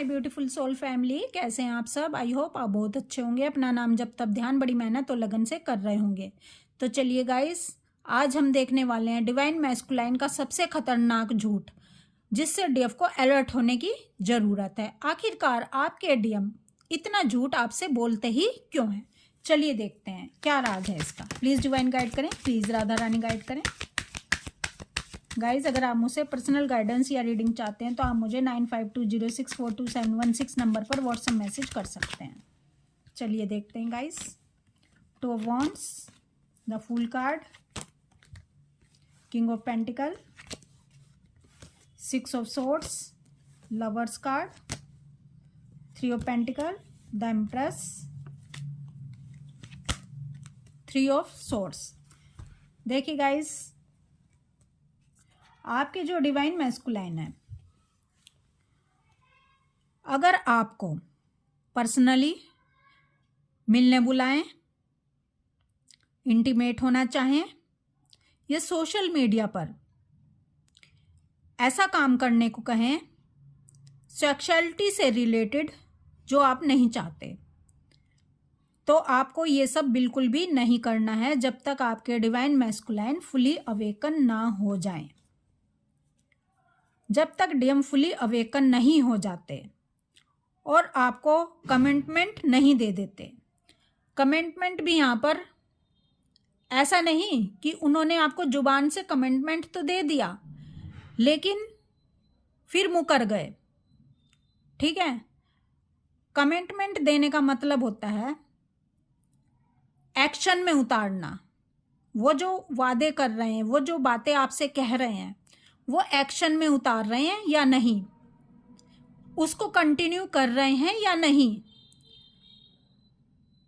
My beautiful soul family, कैसे हैं आप सब। आई होप आप बहुत अच्छे होंगे। अपना नाम जब तब ध्यान बड़ी मेहनत और लगन से कर रहे होंगे। तो चलिए गाइस, आज हम देखने वाले हैं डिवाइन मैस्कुलाइन का सबसे खतरनाक झूठ, जिससे डीएफ को अलर्ट होने की ज़रूरत है। आखिरकार आपके डीएम इतना झूठ आपसे बोलते ही क्यों हैं। चलिए देखते हैं क्या राज है इसका। प्लीज़ डिवाइन गाइड करें, प्लीज़ राधा रानी गाइड करें। गाइज, अगर आप मुझसे पर्सनल गाइडेंस या रीडिंग चाहते हैं तो आप मुझे 9520642716 नंबर पर व्हाट्सएप मैसेज कर सकते हैं। चलिए देखते हैं guys. Two of wands, the fool card, king of pentacle, 6 of swords, lovers card, 3 of pentacle, the empress, 3 of swords. देखिए गाइज, आपके जो डिवाइन मैस्कुलाइन है, अगर आपको पर्सनली मिलने बुलाएं, इंटीमेट होना चाहें या सोशल मीडिया पर ऐसा काम करने को कहें सेक्सुअलिटी से रिलेटेड जो आप नहीं चाहते, तो आपको ये सब बिल्कुल भी नहीं करना है जब तक आपके डिवाइन मैस्कुलाइन फुली अवेकन ना हो जाएं। जब तक डीएम फुली अवेकन नहीं हो जाते और आपको कमिटमेंट नहीं दे देते। कमिटमेंट भी यहाँ पर ऐसा नहीं कि उन्होंने आपको जुबान से कमिटमेंट तो दे दिया लेकिन फिर मुकर गए। ठीक है, कमिटमेंट देने का मतलब होता है एक्शन में उतारना। वो जो वादे कर रहे हैं, वो जो बातें आपसे कह रहे हैं, वो एक्शन में उतार रहे हैं या नहीं, उसको कंटिन्यू कर रहे हैं या नहीं।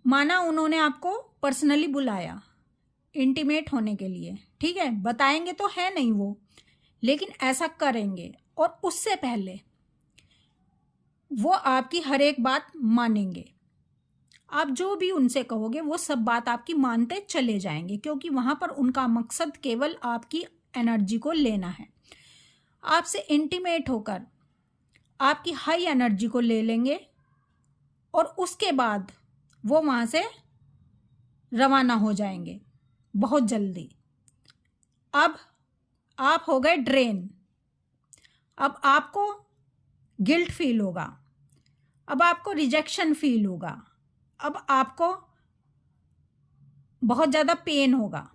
माना उन्होंने आपको पर्सनली बुलाया इंटीमेट होने के लिए, ठीक है, बताएंगे तो है नहीं वो, लेकिन ऐसा करेंगे और उससे पहले वो आपकी हर एक बात मानेंगे। आप जो भी उनसे कहोगे वो सब बात आपकी मानते चले जाएंगे, क्योंकि वहाँ पर उनका मकसद केवल आपकी एनर्जी को लेना है। आपसे इंटीमेट होकर आपकी हाई एनर्जी को ले लेंगे और उसके बाद वो वहाँ से रवाना हो जाएंगे बहुत जल्दी। अब आप हो गए ड्रेन। अब आपको गिल्ट फील होगा, अब आपको रिजेक्शन फील होगा, अब आपको बहुत ज़्यादा पेन होगा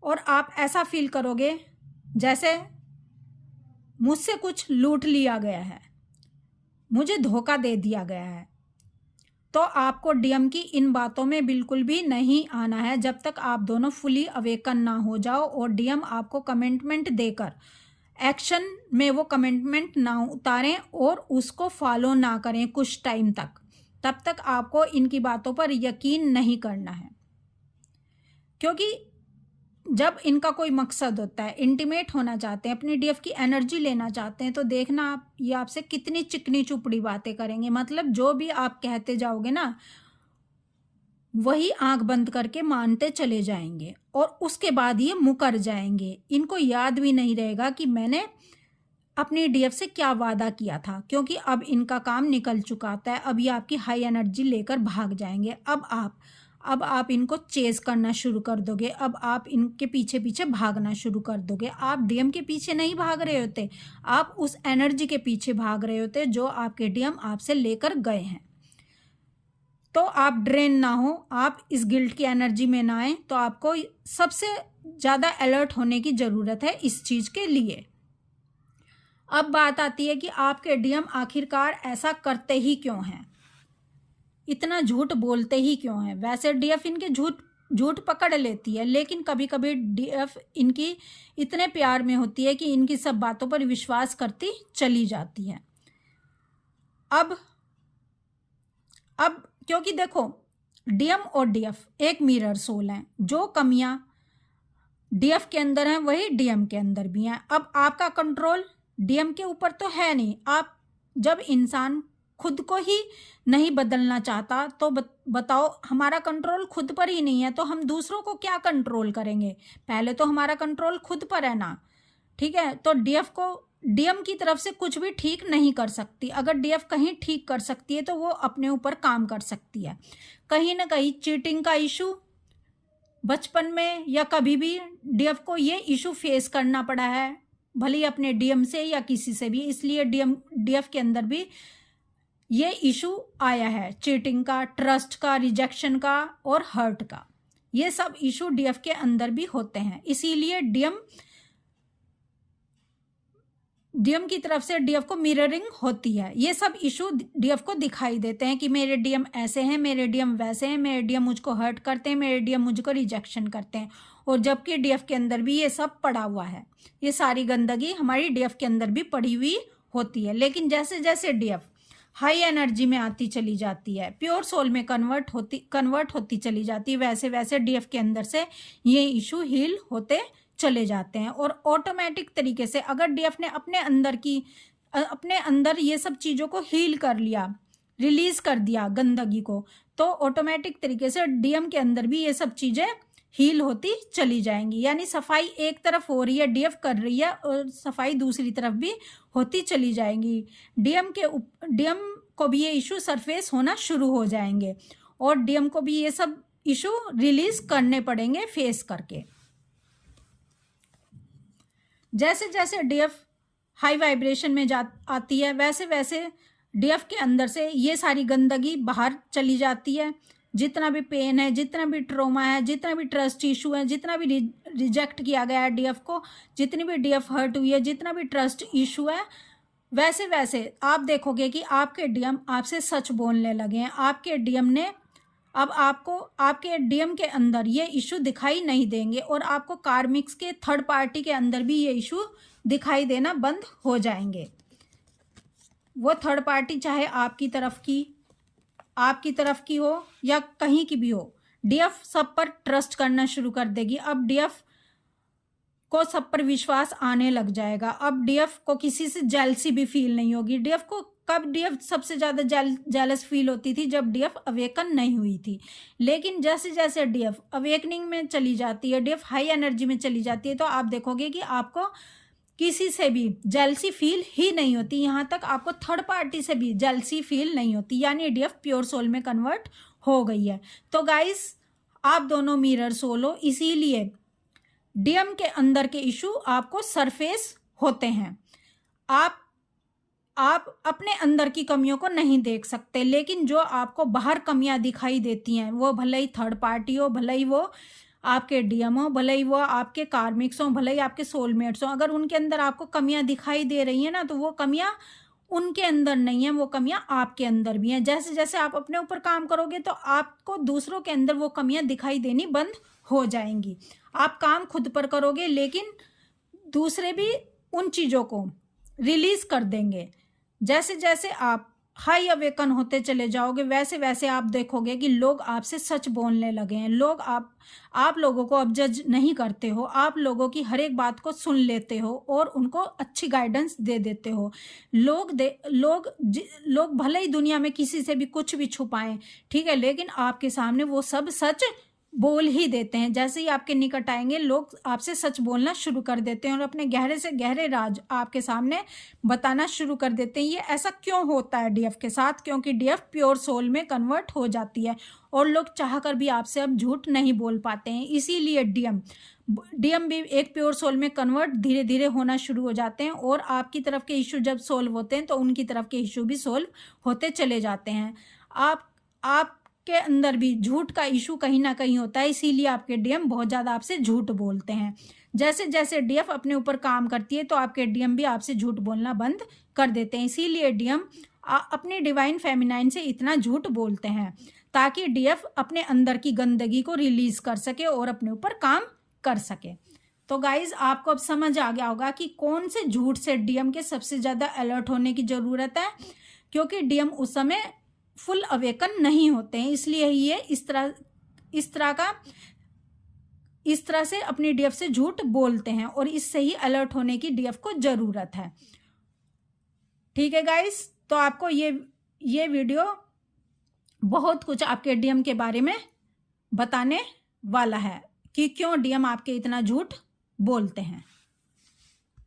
और आप ऐसा फील करोगे जैसे मुझसे कुछ लूट लिया गया है, मुझे धोखा दे दिया गया है। तो आपको डीएम की इन बातों में बिल्कुल भी नहीं आना है जब तक आप दोनों फुली अवेकन ना हो जाओ और डीएम आपको कमिटमेंट देकर एक्शन में वो कमिटमेंट ना उतारें और उसको फॉलो ना करें कुछ टाइम तक। तब तक आपको इनकी बातों पर यकीन नहीं करना है, क्योंकि जब इनका कोई मकसद होता है, इंटीमेट होना चाहते हैं, अपनी डीएफ की एनर्जी लेना चाहते हैं, तो देखना आप ये आपसे कितनी चिकनी चुपड़ी बातें करेंगे। मतलब जो भी आप कहते जाओगे ना, वही आंख बंद करके मानते चले जाएंगे और उसके बाद ये मुकर जाएंगे। इनको याद भी नहीं रहेगा कि मैंने अपनी डीएफ से क्या वादा किया था, क्योंकि अब इनका काम निकल चुका था। अब ये आपकी हाई एनर्जी लेकर भाग जाएंगे। अब आप इनको चेस करना शुरू कर दोगे। अब आप इनके पीछे पीछे भागना शुरू कर दोगे। आप डीएम के पीछे नहीं भाग रहे होते, आप उस एनर्जी के पीछे भाग रहे होते जो आपके डीएम आपसे लेकर गए हैं। तो आप ड्रेन ना हो, आप इस गिल्ट की एनर्जी में ना आए। तो आपको सबसे ज़्यादा अलर्ट होने की ज़रूरत है इस चीज़ के लिए। अब बात आती है कि आपके डीएम आखिरकार ऐसा करते ही क्यों हैं, इतना झूठ बोलते ही क्यों हैं। वैसे डीएफ इनके झूठ पकड़ लेती है, लेकिन कभी कभी डीएफ इनकी इतने प्यार में होती है कि इनकी सब बातों पर विश्वास करती चली जाती है। अब क्योंकि देखो, डीएम और डीएफ एक मिरर सोल हैं। जो कमियां डीएफ के अंदर हैं वही डीएम के अंदर भी हैं। अब आपका कंट्रोल डीएम के ऊपर तो है नहीं। आप जब इंसान खुद को ही नहीं बदलना चाहता तो बताओ, हमारा कंट्रोल खुद पर ही नहीं है तो हम दूसरों को क्या कंट्रोल करेंगे। पहले तो हमारा कंट्रोल खुद पर है ना। ठीक है, तो डीएफ को डीएम की तरफ से कुछ भी ठीक नहीं कर सकती। अगर डीएफ कहीं ठीक कर सकती है तो वो अपने ऊपर काम कर सकती है। कहीं ना कहीं चीटिंग का इशू बचपन में या कभी भी डीएफ को ये इशू फेस करना पड़ा है, भले ही अपने डीएम से या किसी से भी, इसलिए डीएफ के अंदर भी ये इशू आया है, चीटिंग का, ट्रस्ट का, रिजेक्शन का और हर्ट का। ये सब इशू डीएफ के अंदर भी होते हैं, इसीलिए डीएम की तरफ से डीएफ को मिररिंग होती है। ये सब इशू डीएफ को दिखाई देते हैं कि मेरे डीएम ऐसे हैं, मेरे डीएम वैसे हैं, मेरे डीएम मुझको हर्ट करते हैं, मेरे डीएम मुझको रिजेक्शन करते हैं। और जबकि डीएफ के अंदर भी ये सब पड़ा हुआ है, ये सारी गंदगी हमारी डीएफ के अंदर भी पड़ी हुई होती है। लेकिन जैसे जैसे डीएफ हाई एनर्जी में आती चली जाती है, प्योर सोल में कन्वर्ट होती चली जाती है, वैसे वैसे डीएफ के अंदर से ये इशू हील होते चले जाते हैं। और ऑटोमेटिक तरीके से अगर डीएफ ने अपने अंदर ये सब चीज़ों को हील कर लिया, रिलीज कर दिया गंदगी को, तो ऑटोमेटिक तरीके से डीएम के अंदर भी ये सब चीज़ें हील होती चली जाएंगी। यानी सफाई एक तरफ हो रही है, डीएफ कर रही है, और सफाई दूसरी तरफ भी होती चली जाएंगी। डीएम को भी ये इशू सरफेस होना शुरू हो जाएंगे और डीएम को भी ये सब इशू रिलीज करने पड़ेंगे फेस करके। जैसे जैसे डीएफ हाई वाइब्रेशन में आती है, वैसे वैसे डीएफ के अंदर से ये सारी गंदगी बाहर चली जाती है। जितना भी पेन है, जितना भी ट्रॉमा है, जितना भी ट्रस्ट इशू है, जितना भी रिजेक्ट किया गया है डीएफ को, जितनी भी डीएफ हर्ट हुई है, जितना भी ट्रस्ट इशू है, वैसे वैसे आप देखोगे कि आपके डीएम आपसे सच बोलने लगे हैं। आपके डीएम ने अब आपको आपके डीएम के अंदर ये इशू दिखाई नहीं देंगे और आपको कार्मिक्स के थर्ड पार्टी के अंदर भी ये इशू दिखाई देना बंद हो जाएंगे। वो थर्ड पार्टी चाहे आपकी तरफ की हो या कहीं की भी हो, डीएफ सब पर ट्रस्ट करना शुरू कर देगी। अब डीएफ को सब पर विश्वास आने लग जाएगा। अब डीएफ को किसी से जेलसी भी फील नहीं होगी। डीएफ सबसे ज़्यादा जेलस फील होती थी जब डीएफ अवेकन नहीं हुई थी। लेकिन जैसे जैसे डीएफ अवेकनिंग में चली जाती है, डीएफ हाई एनर्जी में चली जाती है, तो आप देखोगे कि आपको किसी से भी जेलसी फील ही नहीं होती। यहाँ तक आपको थर्ड पार्टी से भी जेलसी फील नहीं होती, यानी डीएफ प्योर सोल में कन्वर्ट हो गई है। तो गाइस, आप दोनों मिरर सोल हो, इसीलिए डीएम के अंदर के इशू आपको सरफेस होते हैं। आप अपने अंदर की कमियों को नहीं देख सकते, लेकिन जो आपको बाहर कमियां दिखाई देती हैं, वो भले ही थर्ड पार्टी हो, भले ही वो आपके डीएम हो, भले ही वो आपके कार्मिक्स हो, भले ही आपके सोलमेट्स हो, अगर उनके अंदर आपको कमियां दिखाई दे रही हैं ना, तो वो कमियां उनके अंदर नहीं है, वो कमियां आपके अंदर भी हैं। जैसे जैसे आप अपने ऊपर काम करोगे तो आपको दूसरों के अंदर वो कमियां दिखाई देनी बंद हो जाएंगी। आप काम खुद पर करोगे, लेकिन दूसरे भी उन चीज़ों को रिलीज कर देंगे। जैसे जैसे आप हाई अवेकन होते चले जाओगे, वैसे वैसे आप देखोगे कि लोग आपसे सच बोलने लगे हैं। लोग आप लोगों को अब जज नहीं करते हो, आप लोगों की हर एक बात को सुन लेते हो और उनको अच्छी गाइडेंस दे देते हो। लोग भले ही दुनिया में किसी से भी कुछ भी छुपाएं, ठीक है, लेकिन आपके सामने वो सब सच बोल ही देते हैं। जैसे ही आपके निकट आएंगे, लोग आपसे सच बोलना शुरू कर देते हैं और अपने गहरे से गहरे राज आपके सामने बताना शुरू कर देते हैं। ये ऐसा क्यों होता है डीएफ के साथ? क्योंकि डीएफ प्योर सोल में कन्वर्ट हो जाती है और लोग चाहकर भी आपसे अब झूठ नहीं बोल पाते हैं। इसीलिए डीएम भी एक प्योर सोल में कन्वर्ट धीरे धीरे होना शुरू हो जाते हैं और आपकी तरफ के इशू जब सोल्व होते हैं तो उनकी तरफ के इशू भी सोल्व होते चले जाते हैं। आप के अंदर भी झूठ का इशू कहीं ना कहीं होता है, इसीलिए आपके डीएम बहुत ज़्यादा आपसे झूठ बोलते हैं। जैसे जैसे डीएफ अपने ऊपर काम करती है तो आपके डीएम भी आपसे झूठ बोलना बंद कर देते हैं। इसीलिए डीएम अपनी डिवाइन फेमिनाइन से इतना झूठ बोलते हैं ताकि डीएफ अपने अंदर की गंदगी को रिलीज कर सके और अपने ऊपर काम कर सके। तो गाइज, आपको अब समझ आ गया होगा कि कौन से झूठ से डीएम के सबसे ज़्यादा अलर्ट होने की ज़रूरत है, क्योंकि डीएम उस समय फुल अवेकन नहीं होते हैं। इसलिए ये इस तरह से अपनी डीएफ से झूठ बोलते हैं और इससे ही अलर्ट होने की डीएफ को ज़रूरत है। ठीक है गाइस, तो आपको ये वीडियो बहुत कुछ आपके डीएम के बारे में बताने वाला है कि क्यों डीएम आपके इतना झूठ बोलते हैं।